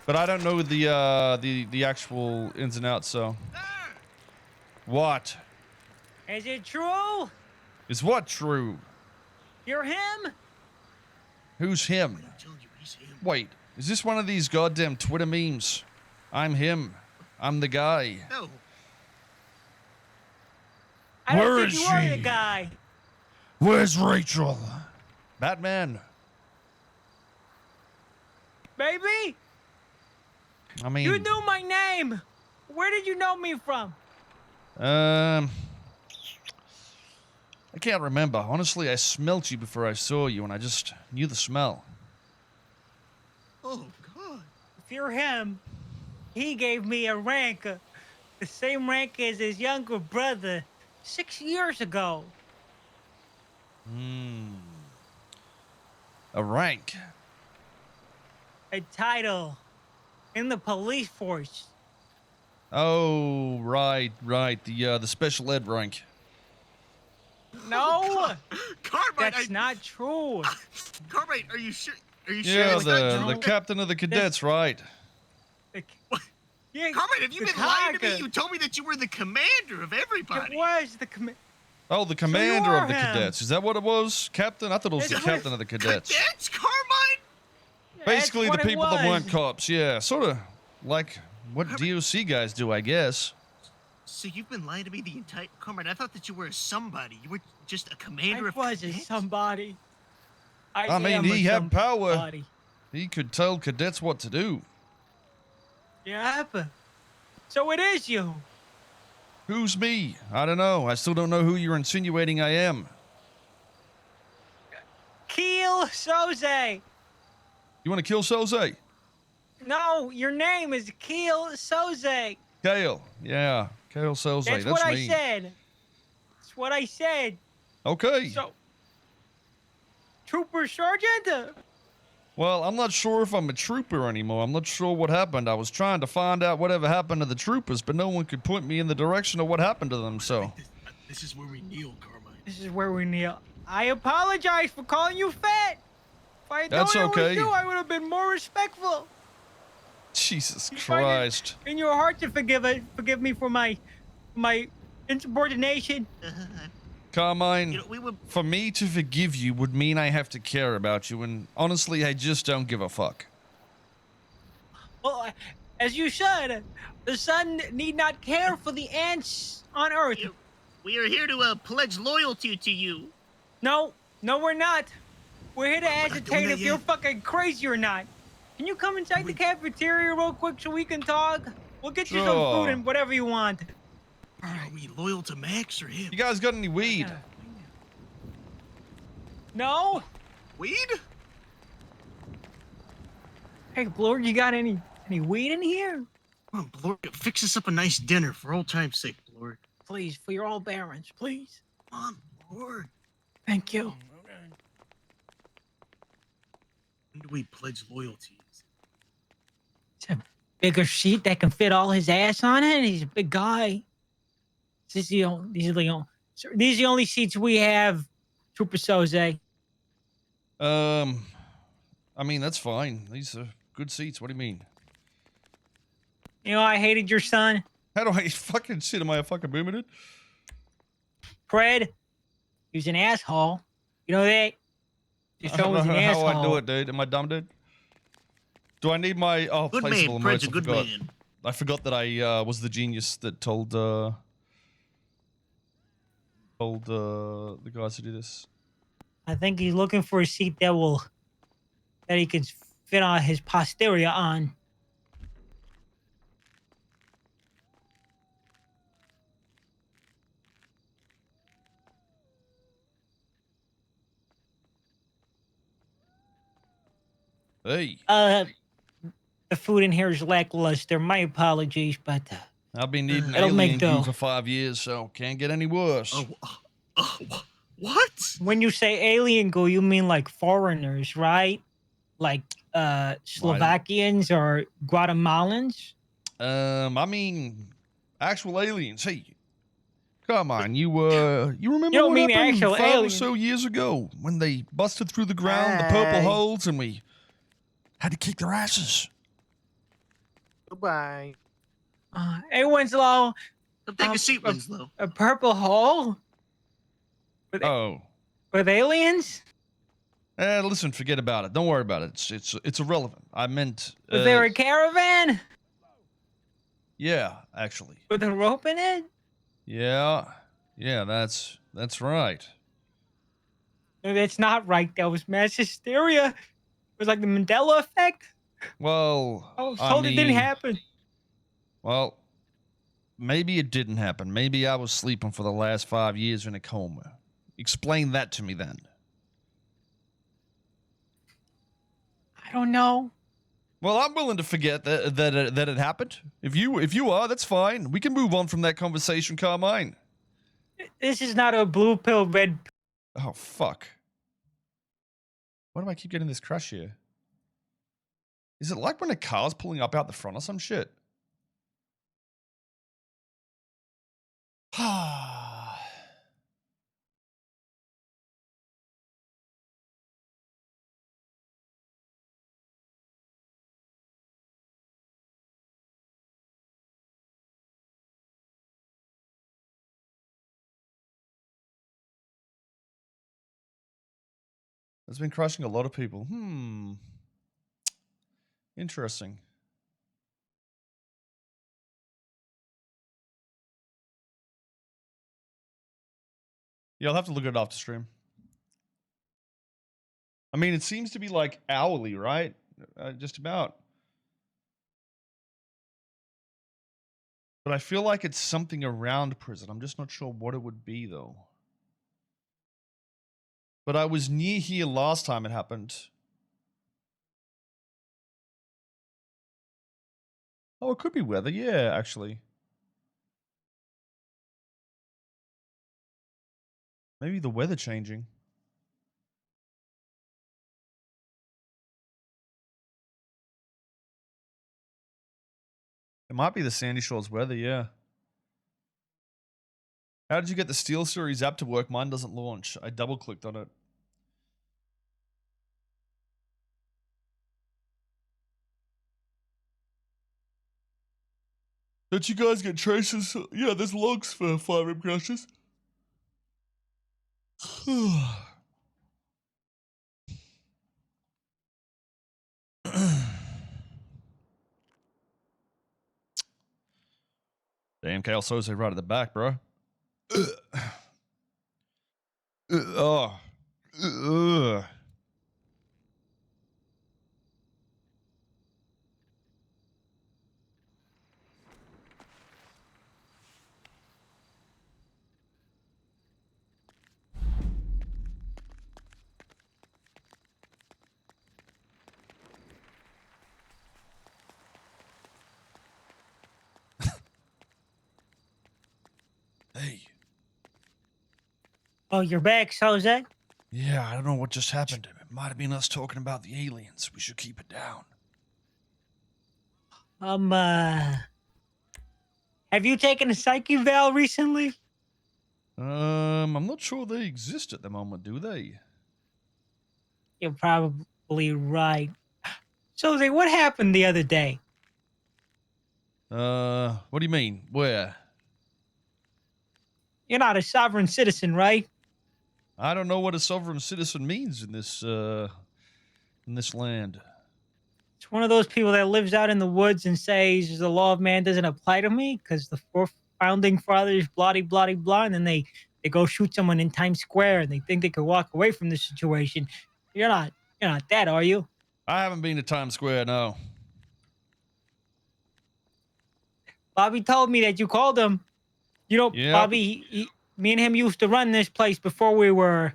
But I don't know the actual ins and outs, so. What? Is it true? Is what true? You're him? Who's him? Wait, is this one of these goddamn Twitter memes? I'm him. I'm the guy. No. I don't Where think is you are she? the guy. Where's Rachel? Batman. Baby, I mean, you knew my name. Where did you know me from? I can't remember. Honestly, I smelt you before I saw you, and I just knew the smell. Oh, God. If you're him, he gave me a rank, the same rank as his younger brother 6 years ago. A rank. A title in the police force. Oh, right. The special ed rank. No, Carmine, that's not true. Carmine, are you sure? Are you Yeah, sure? That's not the true? captain of the cadets, right? Yeah, Carmine, have you the been lying to Tiger. me? You told me that you were the commander of everybody. It was the command. Oh, the commander are of the him. cadets. Is that what it was? Captain? I thought it was It's the captain of the cadets. Cadets, Carmine? Basically, the That's what it people that weren't was. cops. Yeah, sort of like what DOC guys do, I guess. So you've been lying to me the entire... Carmine, I thought that you were a somebody. You were just a commander I of was a cadets? somebody. I mean, am a he had power. somebody. He could tell cadets what to do. Yep. So it is you. Who's me? I don't know. I still don't know who you're insinuating I am. Koil Soze. You want to kill Soze? No, your name is Koil Soze. Kale. Yeah, Kale Soze. That's That's what me. I said. That's what I said. Okay. So, Trooper Sergeant? Well, I'm not sure if I'm a trooper anymore. I'm not sure what happened. I was trying to find out whatever happened to the troopers, but no one could point me in the direction of what happened to them, so. This is where we kneel, Carmine. This is where we kneel. I apologize for calling you fat. If I had That's known it okay. was you, I would have been more respectful. Jesus You find it Christ. in your heart to forgive me for my insubordination. Carmine, You know, we would... for me to forgive you would mean I have to care about you, and honestly, I just don't give a fuck. Well, as you should. The sun need not care for the ants on Earth. We are here to pledge loyalty to you. No, we're not. We're here to We're not doing ascertain that if you're yet. fucking crazy or not. Can you come inside the cafeteria real quick so we can talk? We'll get you some Sure. food and whatever you want. Are we loyal to Max or him? You guys got any weed? No? Weed? Hey, Blord, you got any weed in here? Come on, Blord, fix us up a nice dinner for old time's sake, Blord. Please, for your old barons, please. Come on, Blord. Thank you. When do we pledge loyalty? It's a bigger seat that can fit all his ass on it. He's a big guy. These are the only seats we have, Trooper Soze. I mean, that's fine. These are good seats. What do you mean? You know, I hated your son, How do I fucking sit? Am I a fucking boomer? Fred. He was an asshole. You know that? Just I don't always know an how asshole. I do it, dude. Am I dumb, dude? Do I need my Good placeable man, Fred's emotes? a good I forgot. man. I forgot that I was the genius that told the guys to do this. I think he's looking for a seat that he can fit on his posterior on. Hey, The food in here is lackluster. My apologies, but I've been eating It'll make alien goo dough. for 5 years, so can't get any worse. What? when you say alien goo, you mean like foreigners, right? Like Slovakians or Guatemalans? I mean, actual aliens. Hey, come on, you remember You don't what mean happened actual 5 or aliens. so years ago when they busted through the ground, the purple holes, and we had to kick their asses. Goodbye. Hey, Winslow, Come take a seat, Winslow. a purple hole Oh. with aliens? Listen, forget about it. Don't worry about it. It's irrelevant. I meant. Was there a caravan Yeah, actually. with a rope in it? Yeah, that's right. No, that's not right. That was mass hysteria. It was like the Mandela effect. Well, I was I told it didn't mean, happen. well, maybe it didn't happen. Maybe I was sleeping for the last 5 years in a coma. Explain that to me then. I don't know. Well, I'm willing to forget that it happened. If you are, that's fine. We can move on from that conversation, Carmine. This is not a blue pill, red. Oh fuck. Why do I keep getting this crash here? Is it like when a car's pulling up out the front or some shit? It's been crushing a lot of people. Interesting. Yeah, I'll have to look at it after stream. I mean, it seems to be like hourly, right? Just about. But I feel like it's something around prison. I'm just not sure what it would be, though. But I was near here last time it happened. Oh, it could be weather. Yeah, actually. Maybe the weather changing. It might be the Sandy Shores weather, yeah. How did you get the SteelSeries app to work? Mine doesn't launch. I double-clicked on it. Don't you guys get traces? Yeah, there's logs for Fire Rim crashes. Damn, Kale Soze right at the back, bro. Oh. Hey. Oh, you're back, Soze? Yeah, I don't know what just happened. It might have been us talking about the aliens. We should keep it down. Have you taken a psych eval recently? I'm not sure they exist at the moment, do they? You're probably right. Soze, what happened the other day? What do you mean? Where? You're not a sovereign citizen, right? I don't know what a sovereign citizen means in this land. It's one of those people that lives out in the woods and says the law of man doesn't apply to me because the four founding fathers blah blah blah, and then they go shoot someone in Times Square and they think they could walk away from the situation. You're not that, are you? I haven't been to Times Square, no. Bobby told me that you called him. You know, Yep. Bobby, me and him used to run this place before we were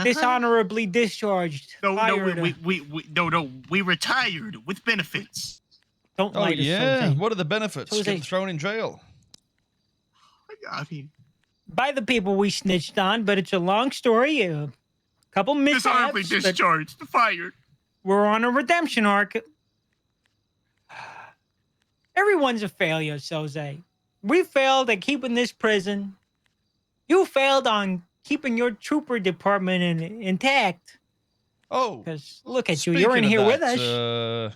dishonorably discharged. No, fired. we retired with benefits. Don't Oh, lie to yeah? Soze. What are the benefits? Soze. Getting thrown in jail. I mean, By the people we snitched on, but it's a long story. A couple dishonorably mishaps, but discharged, fired. we're on a redemption arc. Everyone's a failure, Soze. We failed at keeping this prison. You failed on keeping your trooper department intact. Oh, Because look at you, you're in speaking here of with that, us.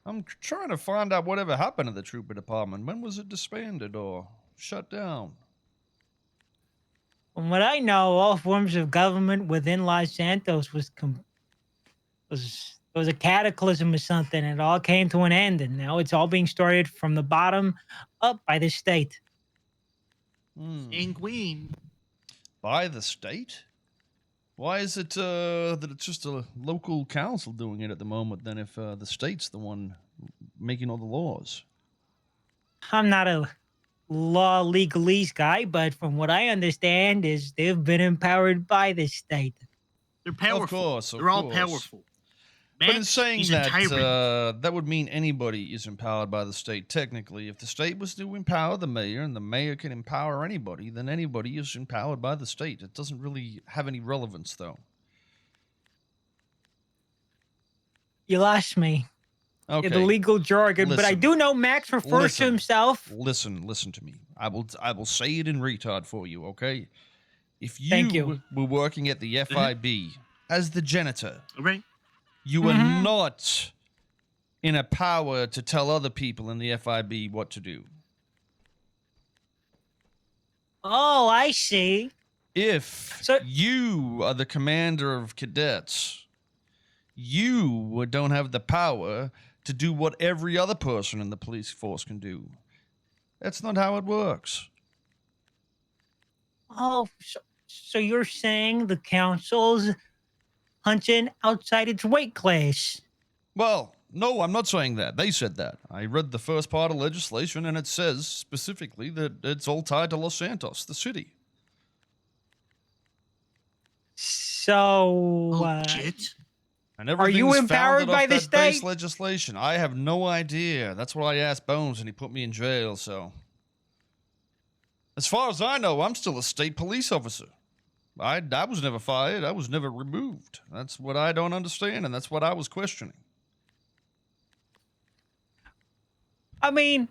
I'm trying to find out whatever happened to the trooper department. When was it disbanded or shut down? From what I know, all forms of government within Los Santos was a cataclysm or something. It all came to an end, and now it's all being started from the bottom up by the state. Sanguine. By the state? Why is it that it's just a local council doing it at the moment then if the state's the one making all the laws? I'm not a law legalese guy, but from what I understand is they've been empowered by the state. They're powerful. Of course, They're all course. powerful. But in Max, saying he's a that, tyrant. that would mean anybody is empowered by the state, technically. If the state was to empower the mayor and the mayor can empower anybody, then anybody is empowered by the state. It doesn't really have any relevance, though. You lost me. Okay. The legal jargon, but I Listen. do know Max refers to himself. Listen to me. I will say it in retard for you, okay? If Thank you. were working at the FIB as the janitor, Right? you are not in a power to tell other people in the FIB what to do. Oh, I see. If So- you are the commander of cadets, you don't have the power to do what every other person in the police force can do. That's not how it works. Oh, so you're saying the council's punching outside its weight class? Well, no, I'm not saying that. They said that. I read the first part of legislation, and it says specifically that it's all tied to Los Santos, the city. So, Oh, shit. And Are you everything's empowered founded by off the that base state? legislation. I have no idea. That's what I asked Bones, and he put me in jail. So, as far as I know, I'm still a state police officer. I was never fired. I was never removed. That's what I don't understand, and that's what I was questioning. I mean,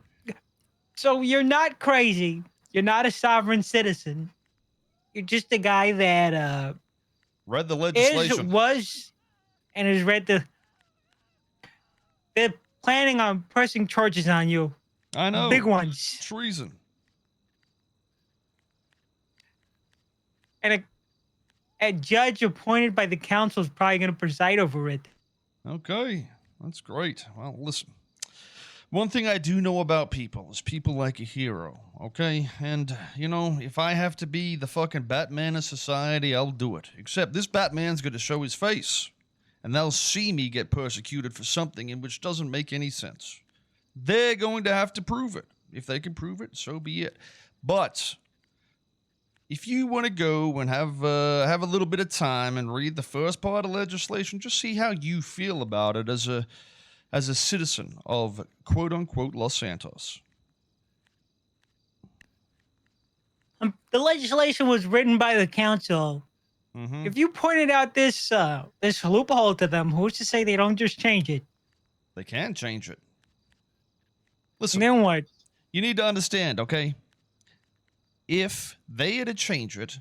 so you're not crazy. You're not a sovereign citizen. You're just a guy that Read the legislation. and has read the. They're planning on pressing charges on you. I know. Big ones. Treason. And a judge appointed by the council is probably going to preside over it. Okay, that's great. Well, listen. One thing I do know about people is people like a hero, okay? And, you know, if I have to be the fucking Batman of society, I'll do it. Except this Batman's going to show his face, and they'll see me get persecuted for something in which doesn't make any sense. They're going to have to prove it. If they can prove it, so be it. But if you want to go and have a little bit of time and read the first part of legislation, just see how you feel about it as a citizen of quote-unquote Los Santos. The legislation was written by the council. Mm-hmm. If you pointed out this loophole to them, who's to say they don't just change it? They can change it. Listen, And then what? you need to understand, okay? If they had to change it,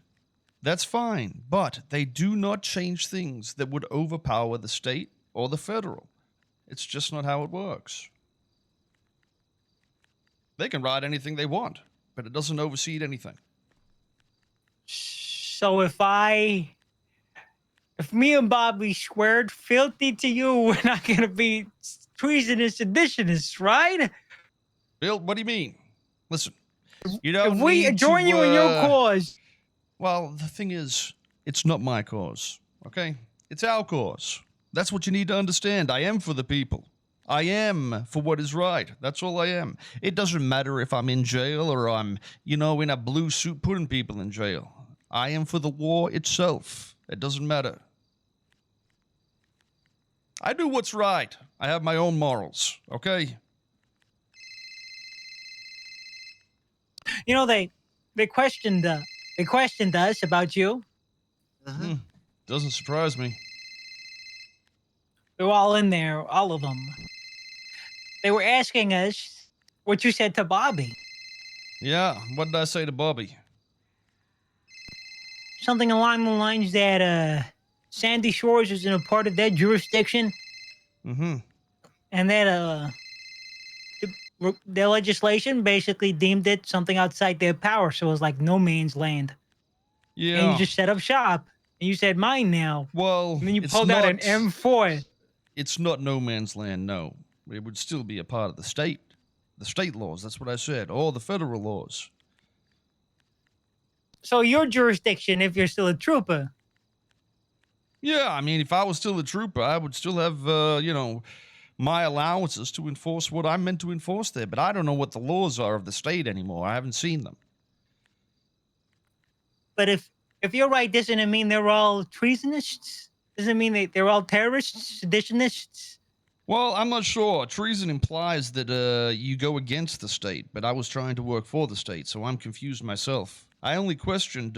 that's fine. But they do not change things that would overpower the state or the federal. It's just not how it works. They can write anything they want, but it doesn't oversee anything. So if me and Bobby sweared filthy to you, we're not going to be treasonous seditionists, right? Bill, what do you mean? Listen, you don't If we need join to, you in your cause, Well, the thing is, it's not my cause, okay? It's our cause. That's what you need to understand. I am for the people. I am for what is right. That's all I am. It doesn't matter if I'm in jail or I'm, in a blue suit putting people in jail. I am for the war itself. It doesn't matter. I do what's right. I have my own morals, okay? they questioned us about you. Uh-huh. Doesn't surprise me. They're all in there, all of them. They were asking us what you said to Bobby. Yeah, what did I say to Bobby? Something along the lines that Sandy Shores isn't a part of their jurisdiction. Mm-hmm. and that their legislation basically deemed it something outside their power, so it was like no man's land. And you Yeah. just set up shop, and you said mine now. Well, And then you it's pulled out an not. M4. It's not no man's land. No, it would still be a part of the state laws. That's what I said. Or the federal laws. So your jurisdiction, if you're still a trooper. Yeah, I mean, if I was still a trooper, I would still have, my allowances to enforce what I'm meant to enforce there. But I don't know what the laws are of the state anymore. I haven't seen them. But if you're right, doesn't it mean they're all treasonists? Doesn't it mean they're all terrorists, seditionists? Well, I'm not sure. Treason implies that you go against the state, but I was trying to work for the state, so I'm confused myself. I only questioned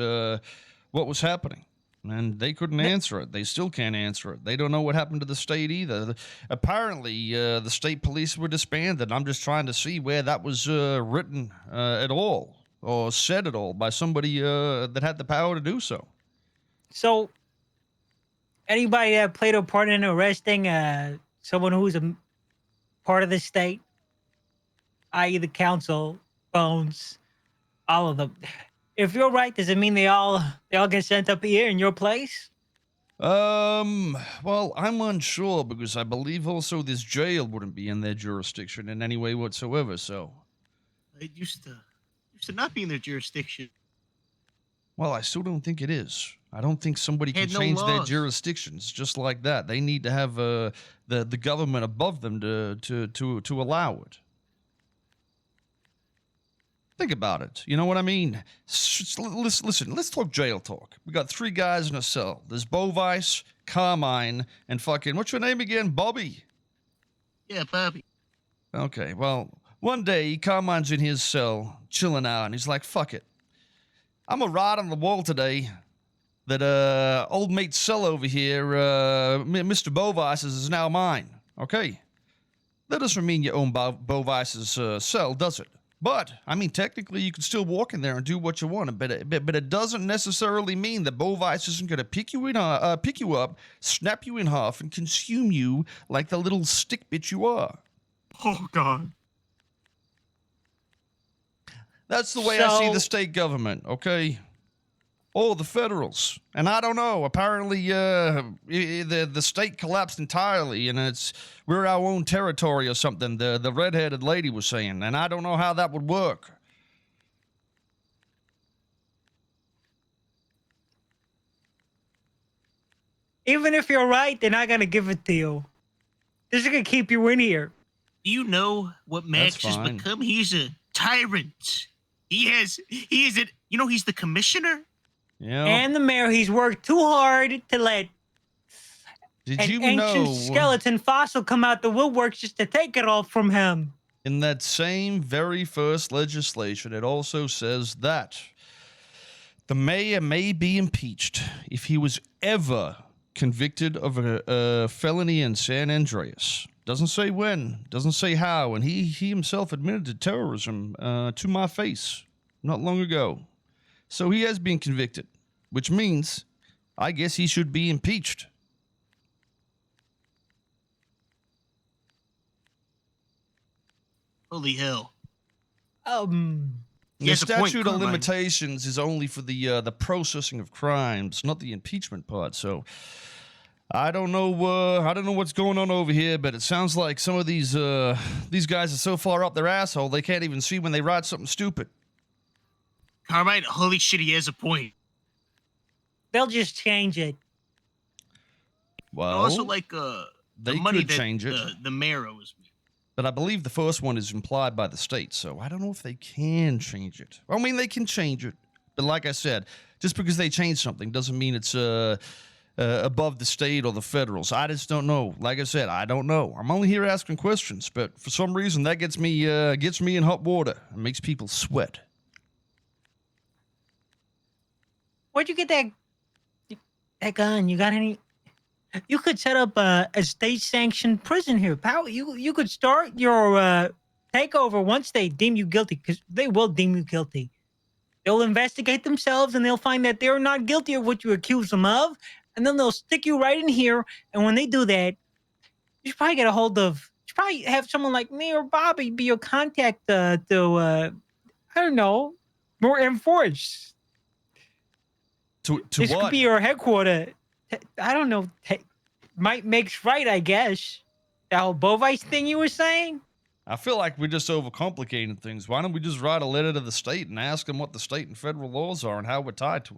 what was happening, and they couldn't answer it. They still can't answer it. They don't know what happened to the state either. Apparently, the state police were disbanded. I'm just trying to see where that was written at all, or said at all, by somebody that had the power to do so. So, anybody that played a part in arresting someone who's a part of the state, i.e., the council, Bones, all of them. If you're right, does it mean they all get sent up here in your place? Well, I'm unsure because I believe also this jail wouldn't be in their jurisdiction in any way whatsoever. So, It used to not be in their jurisdiction. well, I still don't think it is. I don't think somebody can Had no change their laws. jurisdictions just like that. They need to have the government above them to allow it. Think about it. You know what I mean? Listen, let's talk jail talk. We got 3 guys in a cell. There's Bovice, Carmine, and fucking, what's your name again? Bobby? Yeah, Bobby. Okay, well, one day, Carmine's in his cell, chilling out, and he's like, fuck it. I'm gonna write on the wall today that old mate cell over here, Mr. Bovice's, is now mine. Okay? That doesn't mean you own Bovice's cell, does it? But, I mean, technically, you can still walk in there and do what you want, but it doesn't necessarily mean that Bovice isn't going to pick you up, snap you in half, and consume you like the little stick bitch you are. Oh, God. That's the way I see So- the state government, okay? Or the federals. And I don't know. Apparently, the state collapsed entirely, and we're our own territory or something. The redheaded lady was saying, and I don't know how that would work. Even if you're right, they're not gonna give it to you. They're just gonna keep you in here. Do you know what Max That's has fine. become? He's a tyrant. He's the commissioner. Yeah. And the mayor, he's worked too hard to let Did an you ancient know skeleton fossil come out the woodwork just to take it all from him? in that same very first legislation, it also says that the mayor may be impeached if he was ever convicted of a felony in San Andreas. Doesn't say when, doesn't say how, and he himself admitted to terrorism to my face not long ago. So he has been convicted, which means I guess he should be impeached. Holy hell. The He has a point, statute of Carmine. limitations is only for the processing of crimes, not the impeachment part. So I don't know. I don't know what's going on over here, but it sounds like some of these guys are so far up their asshole they can't even see when they write something stupid. Carmine, holy shit, he has a point. They'll just change it. Well, Also, like they the money could that change it. the mayor owes me. But I believe the first one is implied by the state, so I don't know if they can change it. I mean, they can change it, but like I said, just because they change something doesn't mean it's above the state or the federals. I just don't know. Like I said, I don't know. I'm only here asking questions, but for some reason that gets me in hot water and makes people sweat. Where'd you get that gun? You got any? You could set up a state-sanctioned prison here, pal. You could start your takeover once they deem you guilty, because they will deem you guilty. They'll investigate themselves, and they'll find that they're not guilty of what you accuse them of, and then they'll stick you right in here. And when they do that, you should probably get a hold of should probably have someone like me or Bobby be your contact I don't know, more enforce. To This what? could be your headquarter. I don't know. Might makes right, I guess. That whole Bovice thing you were saying? I feel like we're just overcomplicating things. Why don't we just write a letter to the state and ask them what the state and federal laws are and how we're tied to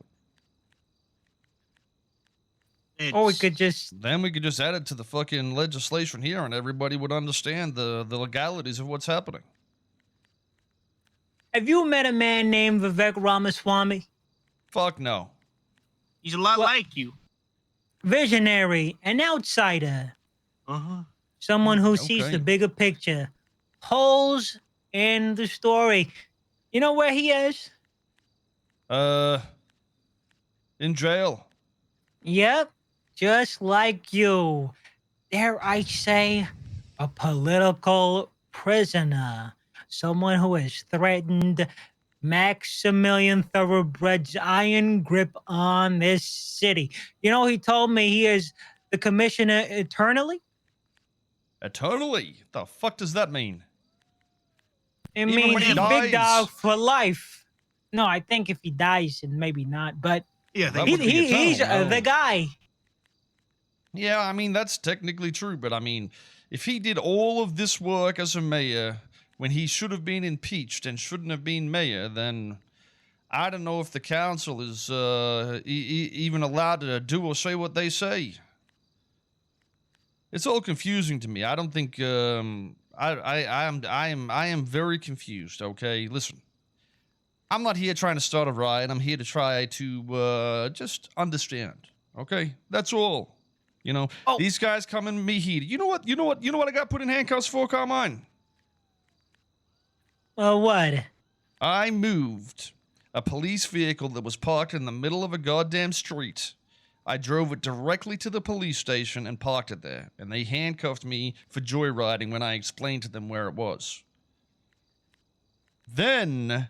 it? Or we could just. Then we could just add it to the fucking legislation here and everybody would understand the legalities of what's happening. Have you met a man named Vivek Ramaswamy? Fuck no. He's a lot like you. Visionary, an outsider. Uh-huh. Someone who sees Okay. the bigger picture. Holes in the story. You know where he is? In jail. Yep, just like you. Dare I say, a political prisoner. Someone who has threatened Maximilian Thoroughbred's iron grip on this city. You know, he told me he is the commissioner eternally. Eternally? The fuck does that mean? It Even means when he he's dies? big dog for life. No, I think if he dies, and maybe not, but Yeah, That they would be he's eternal, no. the guy. Yeah, I mean, that's technically true, but I mean, if he did all of this work as a mayor when he should have been impeached and shouldn't have been mayor, then I don't know if the council is even allowed to do or say what they say. It's all confusing to me. I don't think I am very confused. Okay, listen. I'm not here trying to start a riot. I'm here to try to just understand. Okay, that's all. You know, Oh. these guys come in me heated. You know what I got put in handcuffs for, Carmine? Well, what? I moved a police vehicle that was parked in the middle of a goddamn street. I drove it directly to the police station and parked it there, and they handcuffed me for joyriding when I explained to them where it was. Then,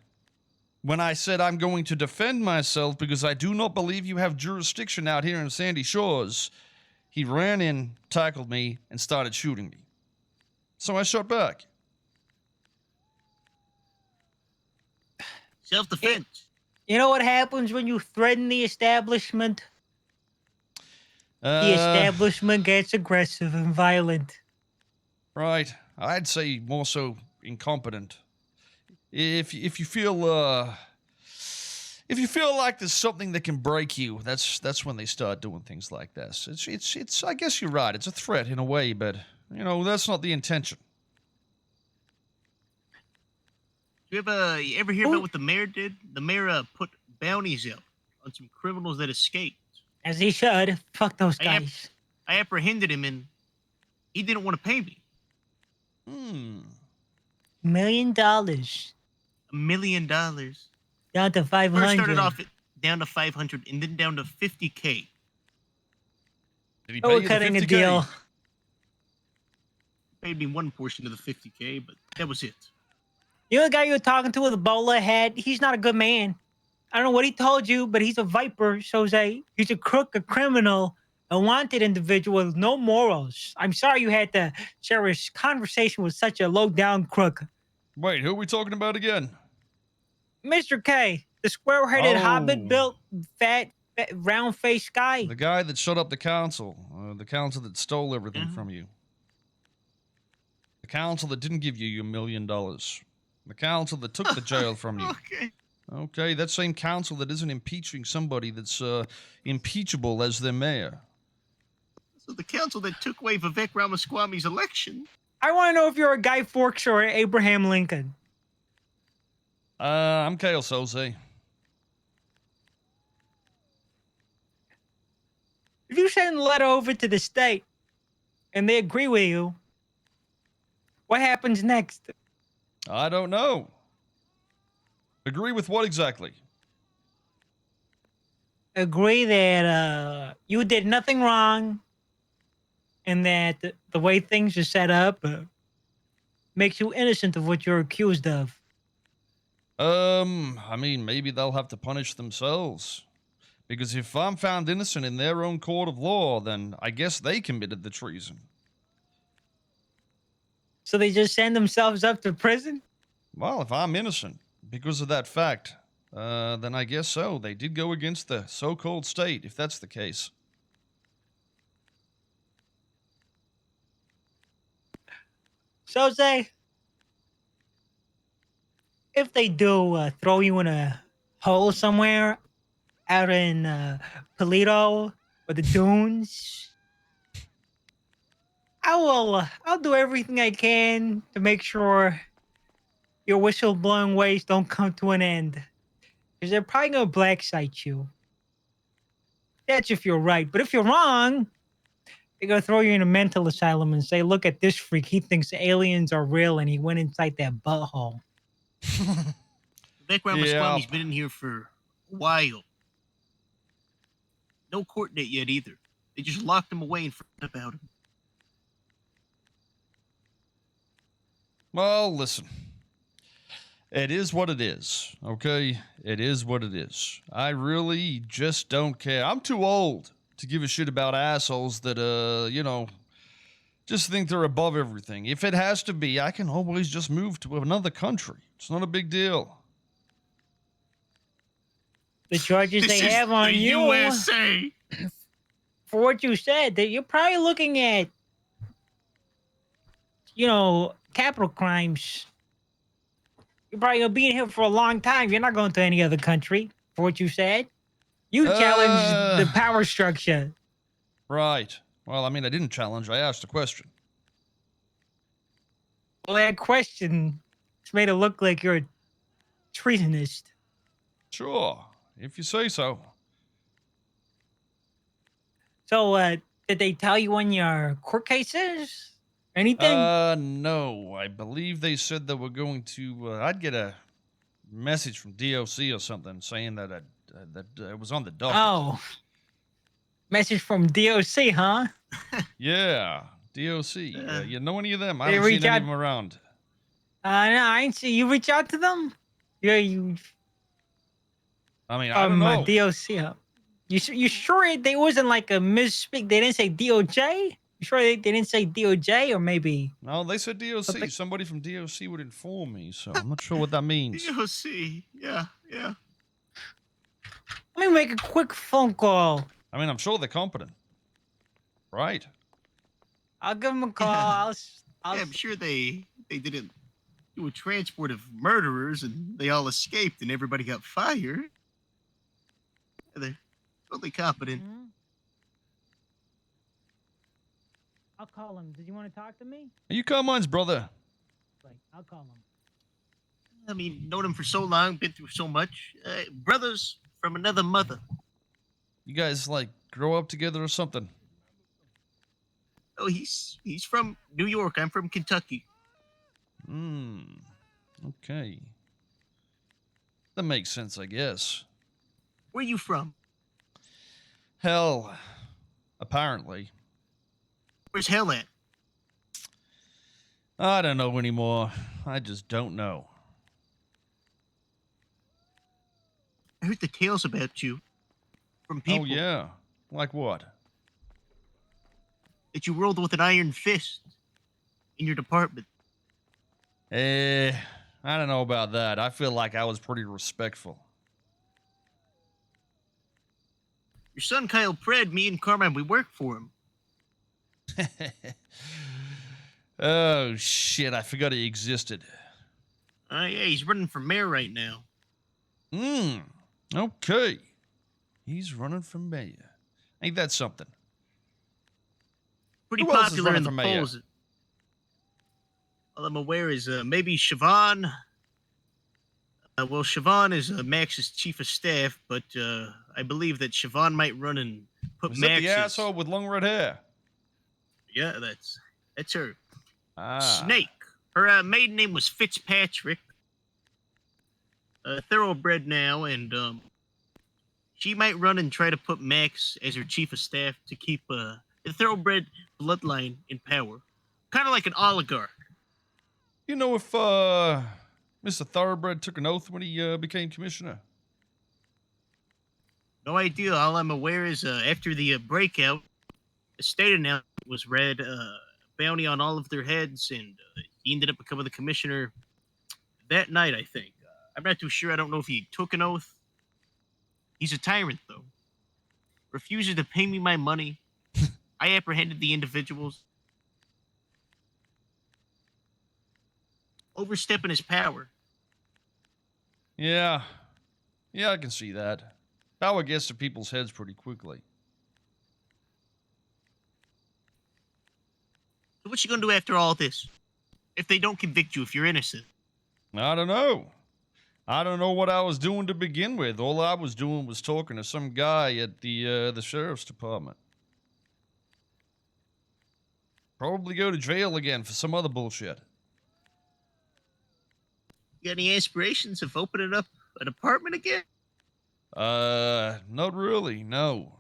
when I said I'm going to defend myself because I do not believe you have jurisdiction out here in Sandy Shores, he ran in, tackled me, and started shooting me. So I shot back. Self-defense. You know what happens when you threaten the establishment? The establishment gets aggressive and violent. Right. I'd say more so incompetent. If you feel like there's something that can break you, that's when they start doing things like this. It's I guess you're right. It's a threat in a way, but you know, that's not the intention. You ever hear about what the mayor did? The mayor put bounties out on some criminals that escaped. As he should. Fuck those I am- guys. I apprehended him and he didn't want to pay me. $1 million. $1 million. Down to First 500. started off down to 500 and then down to 50K. Did he Oh, pay we're you the cutting a 50K? deal. Paid me one portion of the 50K, but that was it. You know the guy you were talking to with a bowler hat? He's not a good man. I don't know what he told you, but he's a viper, Soze. He's a crook, a criminal, a wanted individual with no morals. I'm sorry you had to share a conversation with such a low-down crook. Wait, who are we talking about again? Mr. K, the square-headed Oh. hobbit-built, fat, round-faced guy. The guy that shut up the council that stole everything Mhm. from you. The council that didn't give you your $1 million. The council that took the jail from you. Okay. Okay, that same council that isn't impeaching somebody that's impeachable as their mayor. So the council that took away Vivek Ramaswamy's election. I want to know if you're a Guy Fawkes or an Abraham Lincoln. I'm Koil Soze. If you send a letter over to the state and they agree with you, what happens next? I don't know. Agree with what exactly? Agree that you did nothing wrong and that the way things are set up makes you innocent of what you're accused of. I mean, maybe they'll have to punish themselves. Because if I'm found innocent in their own court of law, then I guess they committed the treason. So they just send themselves up to prison? Well, if I'm innocent because of that fact, then I guess so. They did go against the so-called state, if that's the case. Soze, if they do throw you in a hole somewhere out in Polito or the dunes, I'll do everything I can to make sure your whistleblowing ways don't come to an end. Because they're probably going to blacksite you. That's if you're right. But if you're wrong, they're going to throw you in a mental asylum and say, look at this freak. He thinks aliens are real and he went inside that butthole. The background was Yeah. He's been in here for a while. No court date yet either. They just locked him away and forgot about him. Well, listen. It is what it is, okay? It is what it is. I really just don't care. I'm too old to give a shit about assholes that, just think they're above everything. If it has to be, I can always just move to another country. It's not a big deal. The charges they have on the you, USA. for what you said, that you're probably looking at, capital crimes. You're probably going to be in here for a long time. You're not going to any other country, for what you said. You challenged the power structure. Right. Well, I mean, I didn't challenge. I asked a question. Well, that question has made it look like you're a treasonist. Sure, if you say so. So, did they tell you when your court case is? Anything? No. I believe they said that we're going to. I'd get a message from DOC or something saying that it was on the docket. Oh, message from DOC, huh? Yeah, DOC. You know any of them? I They haven't reach seen any out- of them around. No, I ain't see you reach out to them. Yeah, you. I mean, I don't know. DOC. Huh? You sure they wasn't like a misspeak? They didn't say DOJ. You sure they didn't say DOJ or maybe? No, they said DOC. Something- Somebody from DOC would inform me, so I'm not sure what that means. DOC. Yeah. Let me make a quick phone call. I mean, I'm sure they're competent. Right. I'll give them a call. Yeah. I'll I'm sure they didn't do a transport of murderers and they all escaped and everybody got fired. They're totally competent. Mhm. I'll call him. Did you want to talk to me? Are you Carmine's brother? Like, I'll call him. I mean, known him for so long, been through so much. Brothers from another mother. You guys, grow up together or something? Oh, he's from New York. I'm from Kentucky. Okay. That makes sense, I guess. Where you from? Hell, apparently. Where's hell at? I don't know anymore. I just don't know. I heard the tales about you from people. Oh, yeah. Like what? That you ruled with an iron fist in your department. I don't know about that. I feel like I was pretty respectful. Your son Kyle Pred, me and Carmine, we work for him. Oh, shit. I forgot he existed. Yeah, he's running for mayor right now. Okay. He's running for mayor. Ain't that something? Pretty Who else is popular running in the for mayor? polls. All I'm aware is maybe Siobhan. Well, Siobhan is Max's chief of staff, but I believe that Siobhan might run and put Was that Max's. the asshole with long red hair? Yeah, that's her. Ah. Snake. Her maiden name was Fitzpatrick. Thoroughbred now, and she might run and try to put Max as her chief of staff to keep the thoroughbred bloodline in power. Kind of like an oligarch. You know if Mr. Thoroughbred took an oath when he became commissioner? No idea. All I'm aware is after the breakout, a state announcement was read, bounty on all of their heads, and He ended up becoming the commissioner that night, I think. I'm not too sure. I don't know if he took an oath. He's a tyrant, though. Refuses to pay me my money. I apprehended the individuals. Overstepping his power. Yeah. Yeah, I can see that. Power gets to people's heads pretty quickly. So what you gonna do after all this? If they don't convict you, if you're innocent? I don't know. I don't know what I was doing to begin with. All I was doing was talking to some guy at the sheriff's department. Probably go to jail again for some other bullshit. You got any aspirations of opening up an apartment again? Not really, no.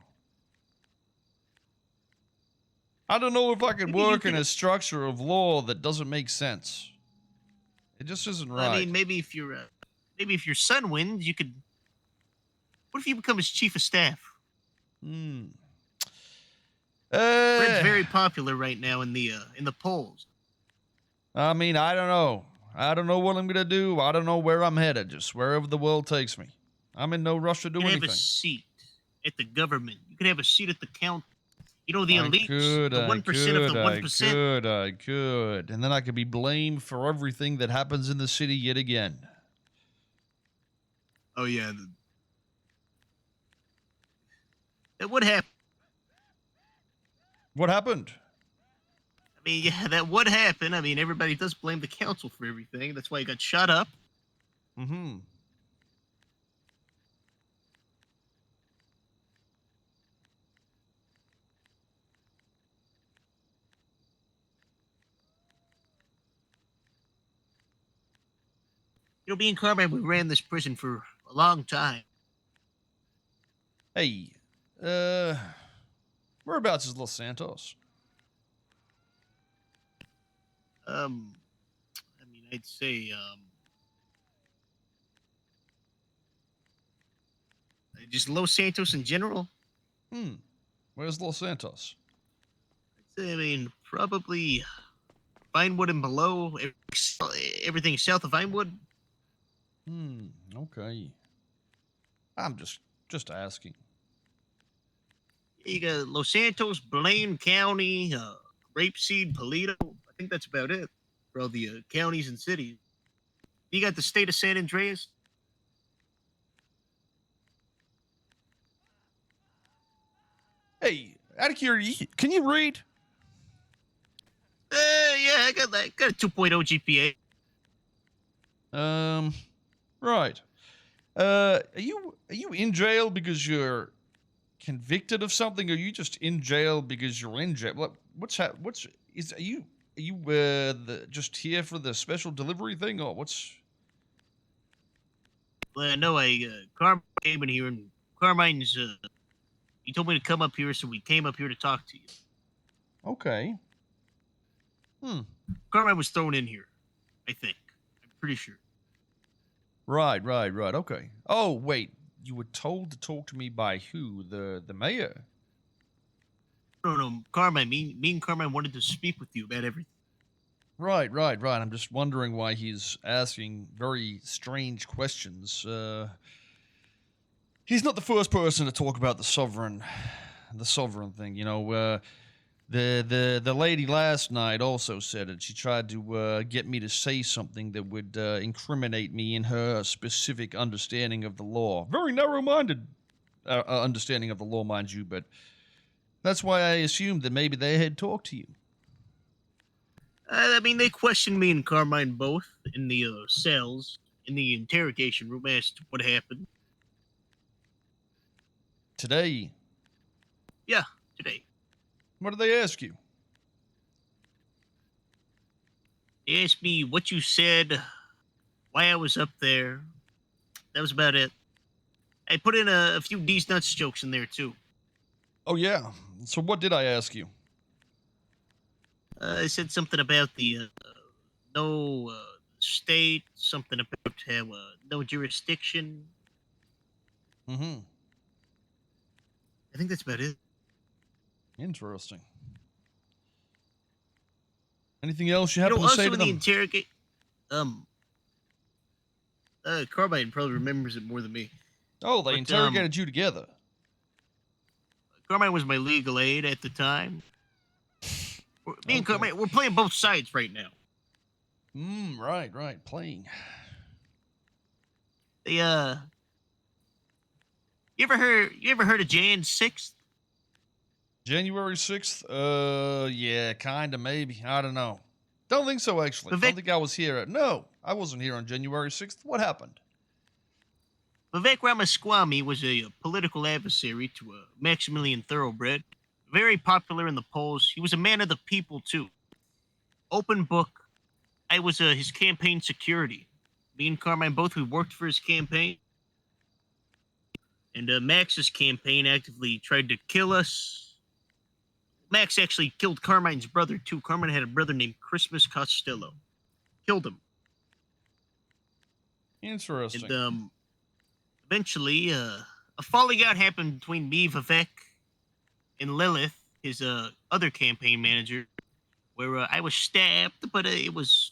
I don't know if I could Maybe you work in could- a structure of law that doesn't make sense. It just isn't right. I mean, maybe if your son wins, you could. What if you become his chief of staff? Hmm. Fred's very popular right now in the polls. I mean, I don't know. I don't know what I'm gonna do. I don't know where I'm headed. Just wherever the world takes me. I'm in no rush to do You could anything. have a seat at the government. You could have a seat at the council. You know, the I elites, could, the 1% of the 1%. I could. And then I could be blamed for everything that happens in the city yet again. Oh yeah, that would happen. What happened? I mean, yeah, that would happen. I mean, everybody does blame the council for everything. That's why he got shut up. Mm-hmm. You know, me and Carmine, we ran this prison for a long time. Hey, whereabouts is Los Santos? I mean, I'd say, just Los Santos in general. Where's Los Santos? I'd say, I mean, probably Vinewood and below, everything south of Vinewood. Okay. I'm just asking. You got Los Santos, Blaine County, Rapeseed, Paleto. I think that's about it for all the counties and cities. You got the state of San Andreas. Hey, out of curiosity, can you read? Yeah, I got that. Got a 2.0 GPA. Right. Are you in jail because you're convicted of something, or are you just in jail because you're in jail? Are you just here for the special delivery thing, or what's? Well, no, Carmine came in here, and Carmine's, he told me to come up here, so we came up here to talk to you. Okay. Carmine was thrown in here, I think. I'm pretty sure. Right. Okay. Oh, wait. You were told to talk to me by who? The mayor? No, Carmine. Me and Carmine wanted to speak with you about everything. Right. I'm just wondering why he's asking very strange questions. He's not the first person to talk about the sovereign thing. You know, the lady last night also said it. She tried to get me to say something that would incriminate me in her specific understanding of the law. Very narrow-minded understanding of the law, mind you, but that's why I assumed that maybe they had talked to you. I mean, they questioned me and Carmine both in the cells, in the interrogation room, asked what happened. Today? Yeah, today. What did they ask you? They asked me what you said, why I was up there. That was about it. I put in a few D's nuts jokes in there too. Oh, yeah. So what did I ask you? I said something about the no state, something about how no jurisdiction. Mm-hmm. I think that's about it. Interesting. Anything else you You happen know, to say also to in the them? interrogate, Carmine probably remembers it more than me. Oh, they But, interrogated you together. Carmine was my legal aid at the time. Me and Okay. Carmine, we're playing both sides right now. Right. Playing. They you ever heard of Jan 6th? January 6th? Yeah, kinda, maybe. I don't know. Don't think so, actually. Vivek, Don't think I was here. No, I wasn't here on January 6th. What happened? Vivek Ramaswamy was a political adversary to Maximilian Thoroughbred, very popular in the polls. He was a man of the people too. Open book. I was his campaign security. Me and Carmine both we worked for his campaign, and Max's campaign actively tried to kill us. Max actually killed Carmine's brother too. Carmine had a brother named Christmas Costello. Killed him. Interesting. And eventually, a falling out happened between me, Vivek, and Lilith, his other campaign manager, where I was stabbed, but it was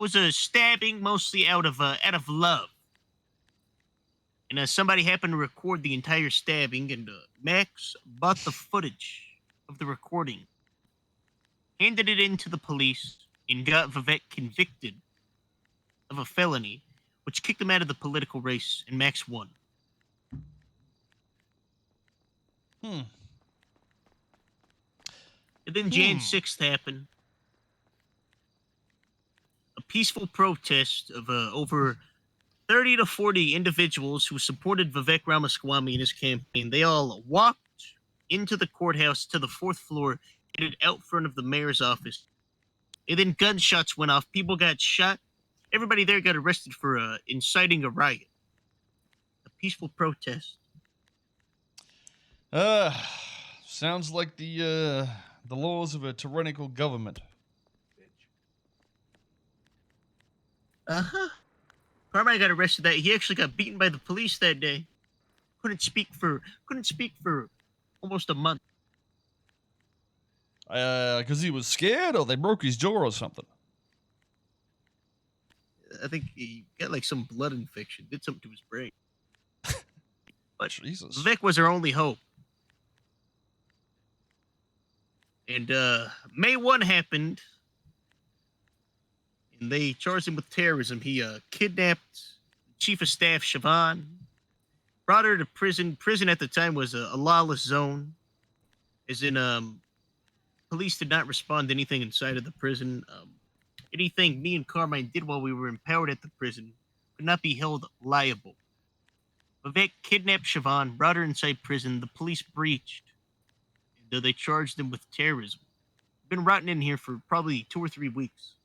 a stabbing mostly out of love. And somebody happened to record the entire stabbing, and Max bought the footage of the recording, handed it in to the police, and got Vivek convicted of a felony, which kicked him out of the political race, and Max won. And then Jan 6th happened. A peaceful protest of over 30 to 40 individuals who supported Vivek Ramaswamy in his campaign. They all walked into the courthouse to the 4th floor, headed out front of the mayor's office. And then gunshots went off. People got shot. Everybody there got arrested for inciting a riot. A peaceful protest. Sounds like the laws of a tyrannical government. Uh-huh. Carmine got arrested that he actually got beaten by the police that day. Couldn't speak for almost a month. Because he was scared, or they broke his jaw or something. I think he got like some blood infection, did something to his brain. But Jesus. Vivek was our only hope. And May 1 happened, and they charged him with terrorism. He kidnapped Chief of Staff Siobhan, brought her to prison. Prison at the time was a lawless zone, as in police did not respond to anything inside of the prison. Anything me and Carmine did while we were empowered at the prison could not be held liable. Vivek kidnapped Siobhan, brought her inside prison. The police breached, and they charged him with terrorism. Been rotting in here for probably 2 or 3 weeks.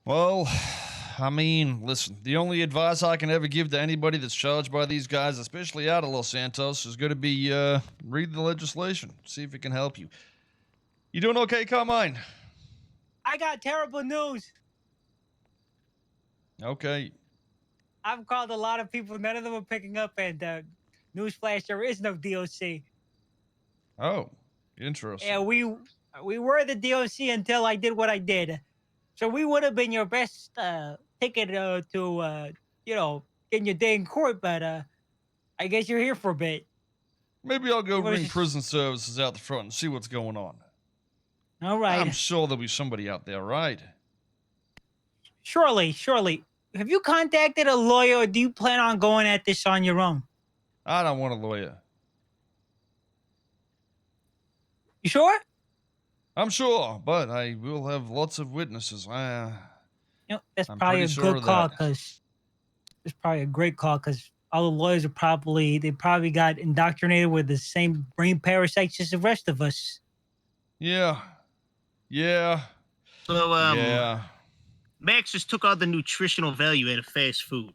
Well, I mean, listen, the only advice I can ever give to anybody that's charged by these guys, especially out of Los Santos, is going to be read the legislation, see if it can help you. You doing okay, Carmine? I got terrible news. Okay. I've called a lot of people. None of them are picking up. And newsflash, there is no DOC. Oh, interesting. Yeah, we were the DOC until I did what I did. So we would have been your best ticket to, getting your day in court. But I guess you're here for a bit. Maybe I'll go ring just... prison services out the front and see what's going on. All right. I'm sure there'll be somebody out there, right? Surely. Have you contacted a lawyer, or do you plan on going at this on your own? I don't want a lawyer. You sure? I'm sure, but I will have lots of witnesses. That's I'm probably a pretty sure good of call, that. because it's probably a great call, because all the lawyers are probably got indoctrinated with the same brain parasites as the rest of us. Yeah. So Yeah. Max just took all the nutritional value out of fast food.